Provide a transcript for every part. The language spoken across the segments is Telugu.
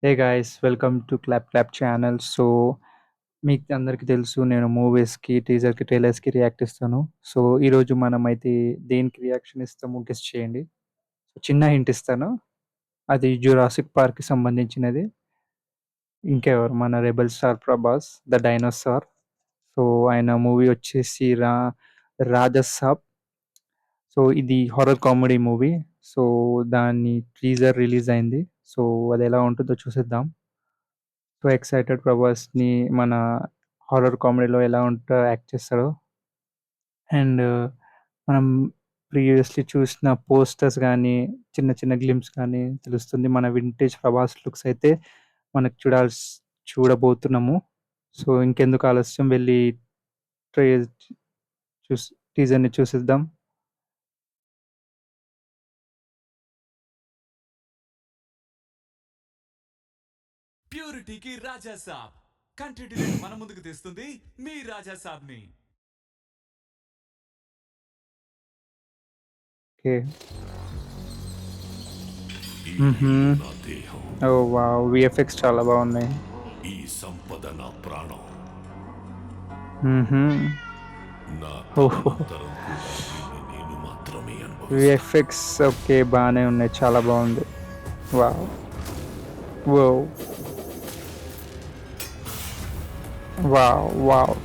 Hey guys welcome to clap clap channel. మీకు అందరికీ తెలుసు నేను మూవీస్‌కి, టీజర్‌కి, ట్రైలర్స్‌కి రియాక్ట్ ఇస్తాను. ఈరోజు మనమైతే దేనికి రియాక్షన్ ఇస్తామో గెస్ చేయండి. చిన్న హింట్ ఇస్తాను. అది 'జురాసిక్ పార్క్‌కి' సంబంధించినది. ఇంకెవరు మన 'rebel star Prabhas' 'the dinosaur'. So, ఆయన మూవీ వచ్చేసి 'రాజసాబ్'. ఇది హారర్ కామెడీ మూవీ. సో, దాని టీజర్ రిలీజ్ అయింది. సో, అదెలా ఉంటుందో చూసేద్దాం. ఎక్సైటెడ్ ప్రభాస్‌ని మన హారర్ కామెడీలో ఎలా యాక్ట్ చేస్తాడో. అండ్ మనం ప్రీవియస్‌లీ చూసిన పోస్టర్స్ గానీ, చిన్న చిన్న గ్లింప్స్ కానీ తెలుస్తుంది. మన వింటేజ్ ప్రభాస్ లుక్స్ అయితే మనకు చూడబోతున్నాము. ఇంకెందుకు ఆలస్యం వెళ్లి ట్రై చూసి టీజర్‌ని చూసేద్దాం. ప్యూరిటీకి రాజాసాబ్ కంటెంట్ మన ముందుకు తెస్తుంది మీ రాజాసాబ్ని. ఓకే. నా దేహం ఓహ్ వావ్! వీఎఫ్ఎక్స్ చాలా బాగున్నాయి. ఈ సంపద నా ప్రాణం హుహు. నా ఓహో! తదనంతరం కూడా దీన్ని నేను మాత్రమే అనుభవిస్తాను. VFX okay. బానే ఉన్నాయి. చాలా బాగుంది. Wow! Wow! Wow! Wow!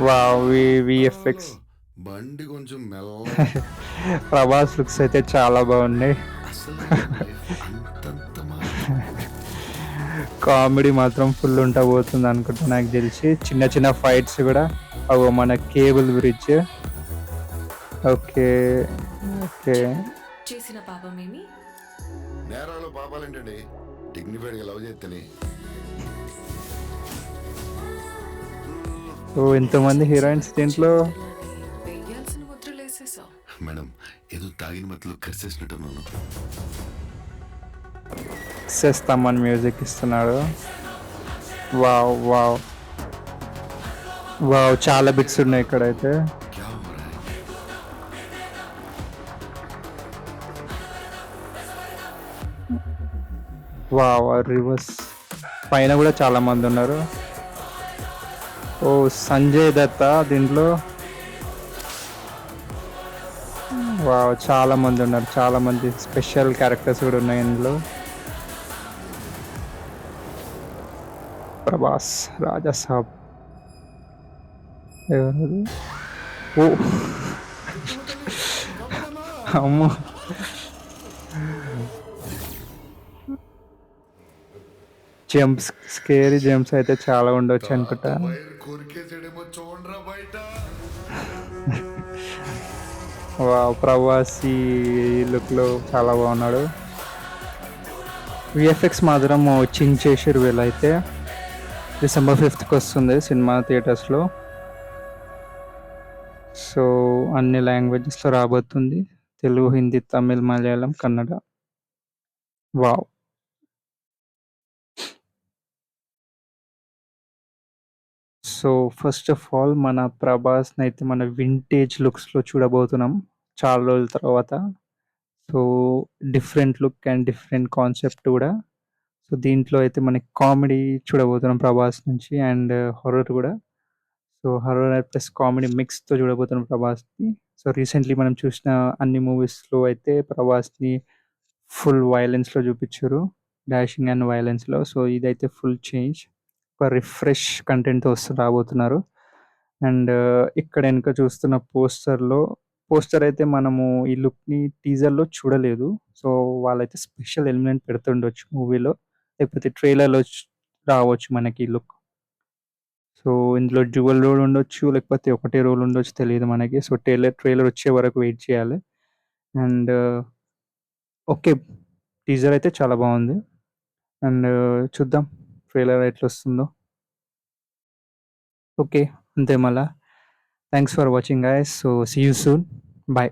Wow! VFX బండి కొంచెం మెల్ల ప్రభాస్ లుక్స్ అయితే చాలా బాగున్నాయి. అసలు లైఫ్ అంతంత కామెడీ మాత్రం ఫుల్ పోతుంది అనుకుంటా నాకు తెలిసి. చిన్న చిన్న ఫైట్స్ కూడా. అగో మన కేబుల్ బ్రిడ్జ్. ఓకే. ఓకే. చేసిన పాపమేమి నేరాలు పాపాలేంటండి డిగ్నిఫైడ్గా లవ్ చేస్తేనే ఎంతమంది హీరోయిన్స్ దీంట్లో. వెయ్యాల్సిన ముద్రలేసేసావు. మేడం ఏదో తాగిన మత్తులో కరిసేసినట్టున్నాను. చేస్తామని మ్యూజిక్ ఇస్తున్నాడు. వావ్! వావ్! వావ్! చాలా బిట్స్ ఉన్నాయి ఇక్కడైతే. క్యా హో రహా హై? వావ్! రివర్స్ పైన కూడా చాలా మంది ఉన్నారు. ఓ సంజయ్ దత్త దీంట్లో. వావ్! చాలా మంది ఉన్నారు. చాలా మంది స్పెషల్ క్యారెక్టర్స్ కూడా ఉన్నాయి ఇందులో. ప్రభాస్ రాజాసాబ్. ఎవరది? ఓ అమ్మో! జంప్స్ స్కేరీ జంప్స్ అయితే చాలా ఉండొచ్చు అనుకుంటా. వైర్ కొరికేసాడేమో చూడరా బయట. వావ్! ప్రభాస్ ఈ లుక్‌లో చాలా బాగున్నాడు. వీఎఫ్ఎక్స్ మాత్రం చించేసిర్రు వీళ్ళైతే. డిసెంబర్ 5థ్‌కి వస్తుంది సినిమా థియేటర్స్‌లో. అన్ని లాంగ్వేజెస్‌లో రాబోతుంది. Telugu, Hindi, Tamil, Malayalam, Kannada. Wow! First of all మన ప్రభాస్‌నైతే మన వింటేజ్ లుక్స్‌లో చూడబోతున్నాం చాలా రోజుల తర్వాత. So, different look and different concept కూడా. దీంట్లో అయితే మనకి కామెడీ చూడబోతున్నాం ప్రభాస్ నుంచి అండ్ హారర్ కూడా. హారర్ ప్లస్ కామెడీ మిక్స్‌తో చూడబోతున్నాం ప్రభాస్‌ని. రీసెంట్‌లీ మనం చూసిన అన్ని మూవీస్‌లో అయితే ప్రభాస్‌ని ఫుల్ వయలెన్స్‌లో చూపిచ్చారు. డాషింగ్ అండ్ వయలెన్స్‌లో. ఇదైతే ఫుల్ చేంజ్. ఒక రిఫ్రెష్ కంటెంట్‌తో రాబోతున్నారు. అండ్ ఇక్కడ ఎనక చూస్తున్న పోస్టర్ అయితే మనము ఈ లుక్‌ని టీజర్‌లో చూడలేదు. సో, వాళ్ళైతే స్పెషల్ ఎలిమెంట్ పెడుతుండొచ్చు మూవీలో. లేకపోతే ట్రైలర్‌లో రావచ్చు మనకి ఈ లుక్. ఇందులో డ్యూయల్ రోల్ ఉండొచ్చు. లేకపోతే ఒకటే రోల్ ఉండొచ్చు తెలీదు మనకి. ట్రైలర్ వచ్చే వరకు వెయిట్ చేయాలి. And okay. టీజర్ అయితే చాలా బావుంది. అండ్ చూద్దాం ట్రైలర్ ఎట్లొస్తుందో. ఓకే. అంతే మళ్ళా. Thanks for watching guys. See you soon. By.